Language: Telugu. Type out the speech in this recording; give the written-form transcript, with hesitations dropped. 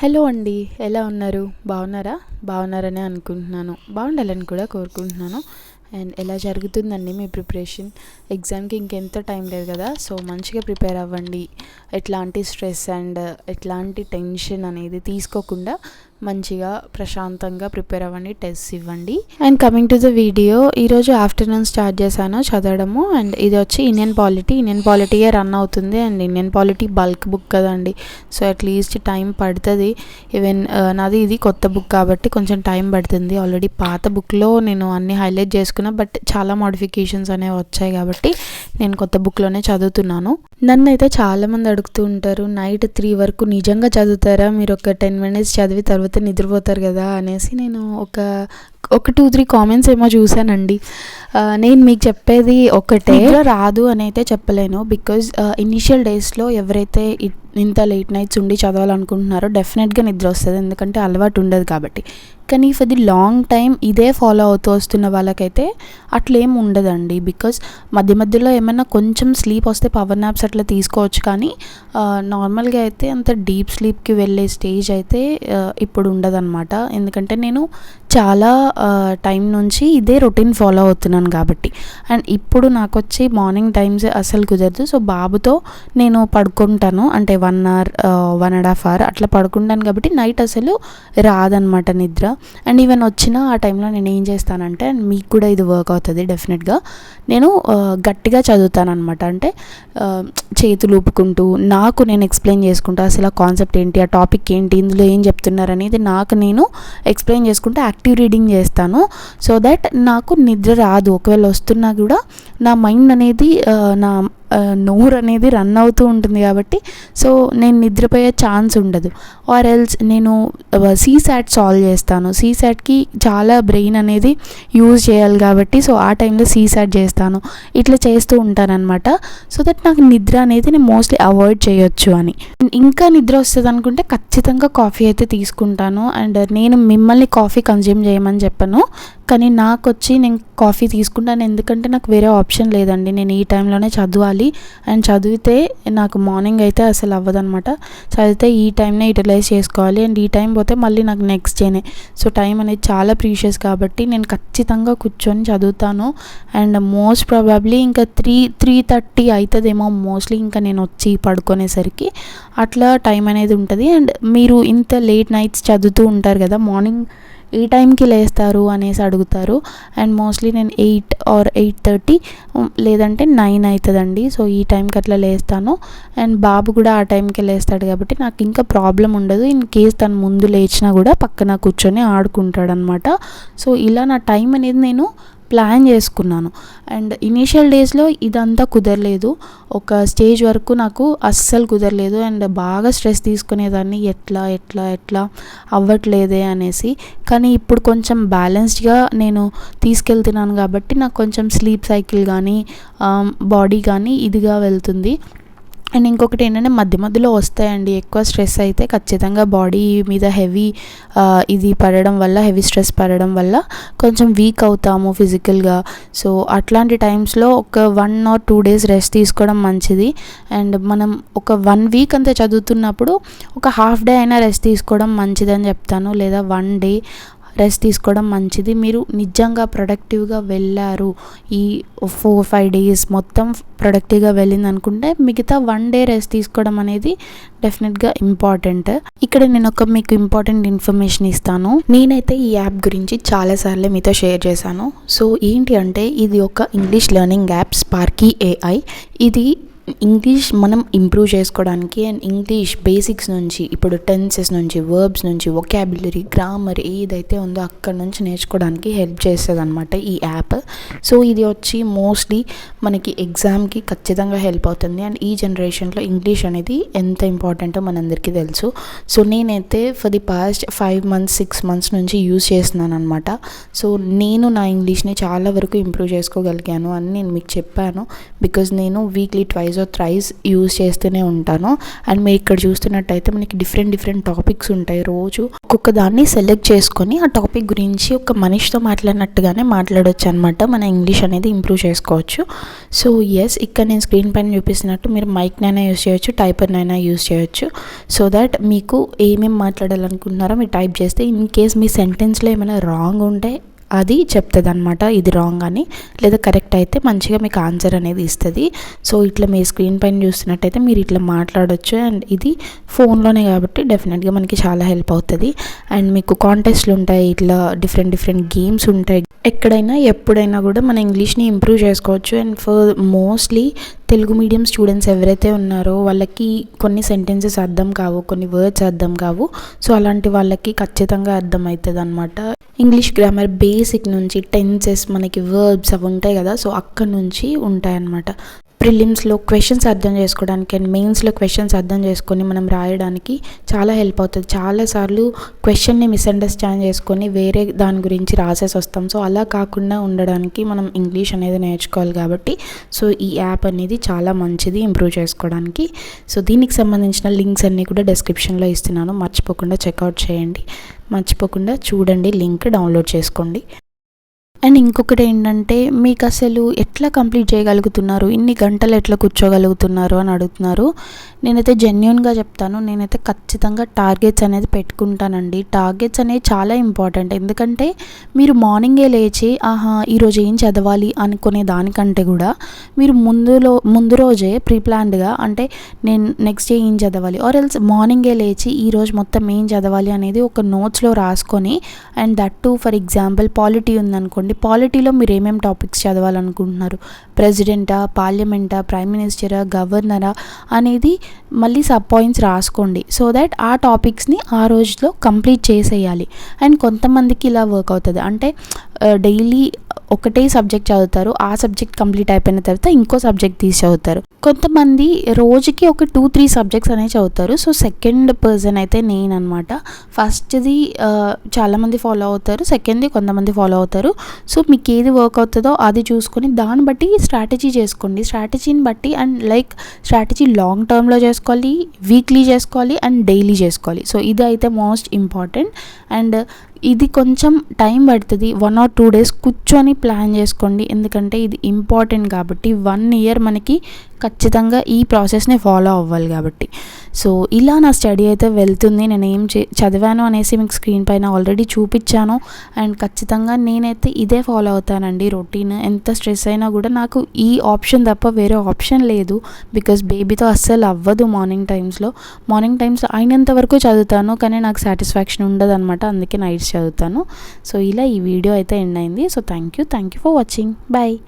హలో అండి, ఎలా ఉన్నారు? బాగున్నారా? బాగున్నారని అనుకుంటున్నాను. బాగుండాలని కూడా కోరుకుంటున్నాను. అండ్ ఎలా జరుగుతుందండి మీ ప్రిపరేషన్? ఎగ్జామ్కి ఇంకెంత టైం లేదు కదా, సో మంచిగా ప్రిపేర్ అవ్వండి. ఎట్లాంటి స్ట్రెస్ అండ్ ఎట్లాంటి టెన్షన్ అనేది తీసుకోకుండా మంచిగా ప్రశాంతంగా ప్రిపేర్ అవ్వండి, టెస్ట్ ఇవ్వండి. And coming to the video, ఈరోజు ఆఫ్టర్నూన్ స్టార్ట్ చేశాను చదవడము. అండ్ ఇది వచ్చి ఇండియన్ పాలిటీయే రన్ అవుతుంది. And Indian polity bulk book కదండి, సో అట్లీస్ట్ టైం పడుతుంది. ఈవెన్ నాది ఇది కొత్త బుక్ కాబట్టి కొంచెం టైం పడుతుంది. ఆల్రెడీ పాత బుక్లో నేను అన్ని హైలైట్ చేసుకున్నా, బట్ చాలా మోడిఫికేషన్స్ అనేవి వచ్చాయి కాబట్టి నేను కొత్త బుక్లోనే చదువుతున్నాను. నన్ను అయితే చాలామంది అడుగుతూ ఉంటారు, నైట్ 3 వరకు నిజంగా చదువుతారా మీరు? ఒక 10 minutes చదివి తర్వాత నిద్రపోతారు కదా అనేసి. నేను ఒక 2-3 కామెంట్స్ ఏమో చూశానండి. నేను మీకు చెప్పేది ఒకటే, నిద్ర రాదు అని అయితే చెప్పలేను. బికాజ్ ఇనీషియల్ డేస్లో ఎవరైతే ఇంత లేట్ నైట్స్ ఉండి చదవాలనుకుంటున్నారో డెఫినెట్గా నిద్ర వస్తుంది, ఎందుకంటే అలవాటు ఉండదు కాబట్టి. కానీ ఫర్ ది లాంగ్ టైం ఇదే ఫాలో అవుతూ వస్తున్న వాళ్ళకైతే అట్లేం ఉండదండి. బికాజ్ మధ్యలో ఏమైనా కొంచెం స్లీప్ వస్తే పవర్ నాప్స్ అట్లా తీసుకోవచ్చు, కానీ నార్మల్గా అయితే అంత డీప్ స్లీప్కి వెళ్ళే స్టేజ్ అయితే ఇప్పుడు ఉండదన్నమాట. ఎందుకంటే నేను చాలా టైం నుంచి ఇదే రొటీన్ ఫాలో అవుతున్నాను కాబట్టి. అండ్ ఇప్పుడు నాకు వచ్చి మార్నింగ్ టైమ్స్ అసలు కుదరదు. సో బాబుతో నేను పడుకుంటాను, అంటే 1 hour 1.5 hour అట్లా పడుకుంటాను కాబట్టి నైట్ అసలు రాదనమాట నిద్ర. అండ్ ఈవెన్ వచ్చినా ఆ టైంలో నేను ఏం చేస్తానంటే, అండ్ మీకు కూడా ఇది వర్క్ అవుతుంది డెఫినెట్గా, నేను గట్టిగా చదువుతాను అనమాట. అంటే చేతులు ఊపుకుంటూ నాకు నేను ఎక్స్ప్లెయిన్ చేసుకుంటూ అసలు ఆ కాన్సెప్ట్ ఏంటి, ఆ టాపిక్ ఏంటి, ఇందులో ఏం చెప్తున్నారు అనేది నాకు నేను ఎక్స్ప్లెయిన్ చేసుకుంటూ యాక్టివ్ రీడింగ్ చేస్తాను. సో దట్ నాకు నిద్ర రాదు. ఒకవేళ వస్తున్నా కూడా నా మైండ్ అనేది నా నోరు అనేది రన్ అవుతూ ఉంటుంది కాబట్టి సో నేను నిద్రపోయే ఛాన్స్ ఉండదు. ఆర్ ఎల్స్ నేను సీసాట్ సాల్వ్ చేస్తాను. సీసాట్కి చాలా బ్రెయిన్ అనేది యూజ్ చేయాలి కాబట్టి సో ఆ టైంలో సీసాట్ చేస్తాను. ఇట్లా చేస్తూ ఉంటానన్నమాట. సో దట్ నాకు నిద్ర అనేది నేను మోస్ట్లీ అవాయిడ్ చేయొచ్చు అని. ఇంకా నిద్ర వస్తుంది అనుకుంటే ఖచ్చితంగా కాఫీ అయితే తీసుకుంటాను. అండ్ నేను మిమ్మల్ని కాఫీ కన్జ్యూమ్ చేయమని చెప్పను, కానీ నాకు వచ్చి నేను కాఫీ తీసుకుంటాను, ఎందుకంటే నాకు వేరే ఆప్షన్ లేదండి. నేను ఈ టైంలోనే చదవాలి. అండ్ చదివితే నాకు మార్నింగ్ అయితే అసలు అవ్వదనమాట. చదివితే ఈ టైంనే యూటిలైజ్ చేసుకోవాలి. అండ్ ఈ టైం పోతే మళ్ళీ నాకు నెక్స్ట్ డేనే. సో టైం అనేది చాలా ప్రీషియస్ కాబట్టి నేను ఖచ్చితంగా కూర్చొని చదువుతాను. అండ్ మోస్ట్ ప్రాబబ్లీ ఇంకా 3:30 అవుతుందేమో మోస్ట్లీ ఇంకా నేను వచ్చి పడుకునేసరికి. అట్లా టైం అనేది ఉంటుంది. అండ్ మీరు ఇంత లేట్ నైట్స్ చదువుతూ ఉంటారు కదా, మార్నింగ్ ఏ టైంకి లేస్తారు అనేసి అడుగుతారు. అండ్ మోస్ట్లీ నేను 8 or 8:30 లేదంటే 9 అవుతుందండి. సో ఈ టైంకి అట్లా లేస్తాను. అండ్ బాబు కూడా ఆ టైంకి లేస్తాడు కాబట్టి నాకు ఇంకా ప్రాబ్లం ఉండదు. ఇన్ కేస్ తను ముందు లేచినా కూడా పక్కన కూర్చొని ఆడుకుంటాడనమాట. సో ఇలా నా టైం అనేది నేను ప్లాన్ చేసుకున్నాను. అండ్ ఇనీషియల్ డేస్లో ఇదంతా కుదరలేదు. ఒక స్టేజ్ వరకు నాకు అస్సలు కుదరలేదు. అండ్ బాగా స్ట్రెస్ తీసుకునేదాన్ని, ఎట్లా అవ్వట్లేదే అనేసి. కానీ ఇప్పుడు కొంచెం బ్యాలెన్స్డ్గా నేను తీసుకెళ్తున్నాను కాబట్టి నాకు కొంచెం స్లీప్ సైకిల్ కానీ బాడీ కానీ ఇదిగా వెళ్తుంది. అండ్ ఇంకొకటి ఏంటంటే మధ్యలో వస్తాయండి ఎక్కువ స్ట్రెస్ అయితే ఖచ్చితంగా బాడీ మీద హెవీ స్ట్రెస్ పడడం వల్ల కొంచెం వీక్ అవుతాము ఫిజికల్గా. సో అట్లాంటి టైమ్స్లో ఒక 1 or 2 days రెస్ట్ తీసుకోవడం మంచిది. అండ్ మనం ఒక 1 week అంతా చదువుతున్నప్పుడు ఒక హాఫ్ డే అయినా రెస్ట్ తీసుకోవడం మంచిదని చెప్తాను, లేదా 1 day రెస్ట్ తీసుకోవడం మంచిది. మీరు నిజంగా ప్రొడక్టివ్గా వెళ్ళారు, ఈ 4-5 days మొత్తం ప్రొడక్టివ్గా వెళ్ళింది అనుకుంటే మిగతా 1 day రెస్ట్ తీసుకోవడం అనేది డెఫినెట్గా ఇంపార్టెంట్. ఇక్కడ నేను మీకు ఇంపార్టెంట్ ఇన్ఫర్మేషన్ ఇస్తాను. నేనైతే ఈ యాప్ గురించి చాలాసార్లు మీతో షేర్ చేశాను. సో ఏంటి అంటే, ఇది ఒక ఇంగ్లీష్ లెర్నింగ్ యాప్, స్పార్కీ AI. ఇది ఇంగ్లీష్ మనం ఇంప్రూవ్ చేసుకోవడానికి అండ్ ఇంగ్లీష్ బేసిక్స్ నుంచి, ఇప్పుడు టెన్సెస్ నుంచి, వర్బ్స్ నుంచి, వొకాబులరీ, గ్రామర్ ఏదైతే ఉందో అక్కడ నుంచి నేర్చుకోవడానికి హెల్ప్ చేస్తుంది అనమాట ఈ యాప్. సో ఇది వచ్చి మోస్ట్లీ మనకి ఎగ్జామ్కి ఖచ్చితంగా హెల్ప్ అవుతుంది. అండ్ ఈ జనరేషన్లో ఇంగ్లీష్ అనేది ఎంత ఇంపార్టెంటో మనందరికీ తెలుసు. సో నేనైతే for the past 5 months 6 months నుంచి యూజ్ చేస్తున్నాను అనమాట. సో నేను నా ఇంగ్లీష్ని చాలా వరకు ఇంప్రూవ్ చేసుకోగలిగాను అని నేను మీకు చెప్పాను. బికాజ్ నేను వీక్లీ 2 ఆర్ థ్రైస్ యూజ్ చేస్తూనే ఉంటాను. అండ్ మీరు ఇక్కడ చూస్తున్నట్టయితే మనకి డిఫరెంట్ టాపిక్స్ ఉంటాయి. రోజు ఒక్కొక్క దాన్ని సెలెక్ట్ చేసుకొని ఆ టాపిక్ గురించి ఒక మనిషితో మాట్లాడినట్టుగానే మాట్లాడవచ్చు అనమాట. మన ఇంగ్లీష్ అనేది ఇంప్రూవ్ చేసుకోవచ్చు. సో ఎస్, ఇక్కడ నేను స్క్రీన్ పైన చూపిస్తున్నట్టు మీరు మైక్నైనా యూజ్ చేయొచ్చు, టైపర్నైనా యూజ్ చేయొచ్చు. సో దట్ మీకు ఏమేమి మాట్లాడాలనుకుంటున్నారో మీరు టైప్ చేస్తే ఇన్ కేస్ మీ సెంటెన్స్లో ఏమైనా రాంగ్ ఉంటే అది చెప్తుంది అనమాట, ఇది రాంగ్ అని. లేదా కరెక్ట్ అయితే మంచిగా మీకు ఆన్సర్ అనేది ఇస్తుంది. సో ఇట్లా మీరు స్క్రీన్ పైన చూస్తున్నట్టయితే మీరు ఇట్లా మాట్లాడవచ్చు. అండ్ ఇది ఫోన్లోనే కాబట్టి డెఫినెట్గా మనకి చాలా హెల్ప్ అవుతుంది. అండ్ మీకు కాంటెస్ట్లు ఉంటాయి, ఇట్లా డిఫరెంట్ గేమ్స్ ఉంటాయి. ఎక్కడైనా ఎప్పుడైనా కూడా మన ఇంగ్లీష్ని ఇంప్రూవ్ చేసుకోవచ్చు. And for mostly Telugu medium students ఎవరైతే ఉన్నారో వాళ్ళకి కొన్ని సెంటెన్సెస్ అర్థం కావు, కొన్ని వర్డ్స్ అర్థం కావు. సో అలాంటి వాళ్ళకి ఖచ్చితంగా అర్థమవుతుంది అనమాట. ఇంగ్లీష్ గ్రామర్ బేసిక్ నుంచి టెన్సెస్, మనకి వర్బ్స్ అవి ఉంటాయి కదా, సో అక్కడ నుంచి ఉంటాయన్నమాట. ప్రిలిమ్స్లో క్వశ్చన్స్ అర్థం చేసుకోవడానికి అండ్ మెయిన్స్లో క్వశ్చన్స్ అర్థం చేసుకొని మనం రాయడానికి చాలా హెల్ప్ అవుతుంది. చాలాసార్లు క్వశ్చన్ని మిస్అండర్స్టాండ్ చేసుకొని వేరే దాని గురించి రాసేసి వస్తాం. సో అలా కాకుండా ఉండడానికి మనం ఇంగ్లీష్ అనేది నేర్చుకోవాలి కాబట్టి సో ఈ యాప్ అనేది చాలా మంచిది ఇంప్రూవ్ చేసుకోవడానికి. సో దీనికి సంబంధించిన లింక్స్ అన్నీ కూడా డిస్క్రిప్షన్లో ఇస్తున్నాను, మర్చిపోకుండా చెక్అవుట్ చేయండి, మర్చిపోకుండా చూడండి, లింక్ డౌన్లోడ్ చేసుకోండి. అండ్ ఇంకొకటి ఏంటంటే మీకు అసలు ఎట్లా కంప్లీట్ చేయగలుగుతున్నారు, ఇన్ని గంటలు ఎట్లా కూర్చోగలుగుతున్నారు అని అడుగుతున్నారు. నేనైతే జెన్యూన్గా చెప్తాను, నేనైతే ఖచ్చితంగా టార్గెట్స్ అనేది పెట్టుకుంటానండి. టార్గెట్స్ అనేవి చాలా ఇంపార్టెంట్. ఎందుకంటే మీరు మార్నింగే లేచి ఈరోజు ఏం చదవాలి అనుకునే దానికంటే కూడా మీరు ముందు రోజే ప్రీప్లాన్డ్గా, అంటే నేను నెక్స్ట్ డే ఏం చదవాలి ఆర్ ఎల్స్ మార్నింగే లేచి ఈరోజు మొత్తం ఏం చదవాలి అనేది ఒక నోట్స్లో రాసుకొని, and that to for example polity ఉందనుకోండి, పాలిటీలో మీరు ఏమేమి టాపిక్స్ చదవాలనుకుంటున్నారు, ప్రెసిడెంటా, పార్లమెంటా, ప్రైమ్ మినిస్టరా, గవర్నరా అనేది మళ్ళీ సబ్ పాయింట్స్ రాసుకోండి. సో దట్ ఆ టాపిక్స్ని ఆ రోజులో కంప్లీట్ చేసేయాలి. అండ్ కొంతమందికి ఇలా వర్క్ అవుతుంది, అంటే డైలీ ఒకటే సబ్జెక్ట్ చదువుతారు, ఆ సబ్జెక్ట్ కంప్లీట్ అయిపోయిన తర్వాత ఇంకో సబ్జెక్ట్ తీసి చదువుతారు. కొంతమంది రోజుకి ఒక 2-3 సబ్జెక్ట్స్ అనేవి చదువుతారు. సో సెకండ్ పర్సన్ అయితే నేను అనమాట. ఫస్ట్ది చాలామంది ఫాలో అవుతారు, సెకండ్ది కొంతమంది ఫాలో అవుతారు. సో మీకు ఏది వర్క్ అవుతుందో అది చూసుకొని దాన్ని బట్టి స్ట్రాటజీ చేసుకోండి. స్ట్రాటజీని బట్టి అండ్ లైక్ స్ట్రాటజీ లాంగ్ టర్మ్లో చేసుకోవాలి, వీక్లీ చేసుకోవాలి అండ్ డైలీ చేసుకోవాలి. సో ఇది అయితే మోస్ట్ ఇంపార్టెంట్. అండ్ ఇది కొంచెం టైం పడుతుంది, 1 or 2 days కూర్చొని ప్లాన్ చేసుకోండి. ఎందుకంటే ఇది ఇంపార్టెంట్ కాబట్టి 1 year మనకి ఖచ్చితంగా ఈ ప్రాసెస్ని ఫాలో అవ్వాలి కాబట్టి. సో ఇలా నా స్టడీ అయితే వెళ్తుంది. నేను ఏం చదివాను అనేసి మీకు స్క్రీన్ పైన ఆల్రెడీ చూపించాను. అండ్ ఖచ్చితంగా నేనైతే ఇదే ఫాలో అవుతానండి రొటీన్. ఎంత స్ట్రెస్ అయినా కూడా నాకు ఈ ఆప్షన్ తప్ప వేరే ఆప్షన్ లేదు. బికాజ్ బేబీతో అస్సలు అవ్వదు. మార్నింగ్ టైమ్స్లో అయినంత వరకు చదువుతాను, కానీ నాకు సాటిస్ఫాక్షన్ ఉండదు అనమాట. అందుకే నైట్స్ చదువుతాను. సో ఇలా ఈ వీడియో అయితే ఎండ్ అయింది. So thank you for watching. Bye.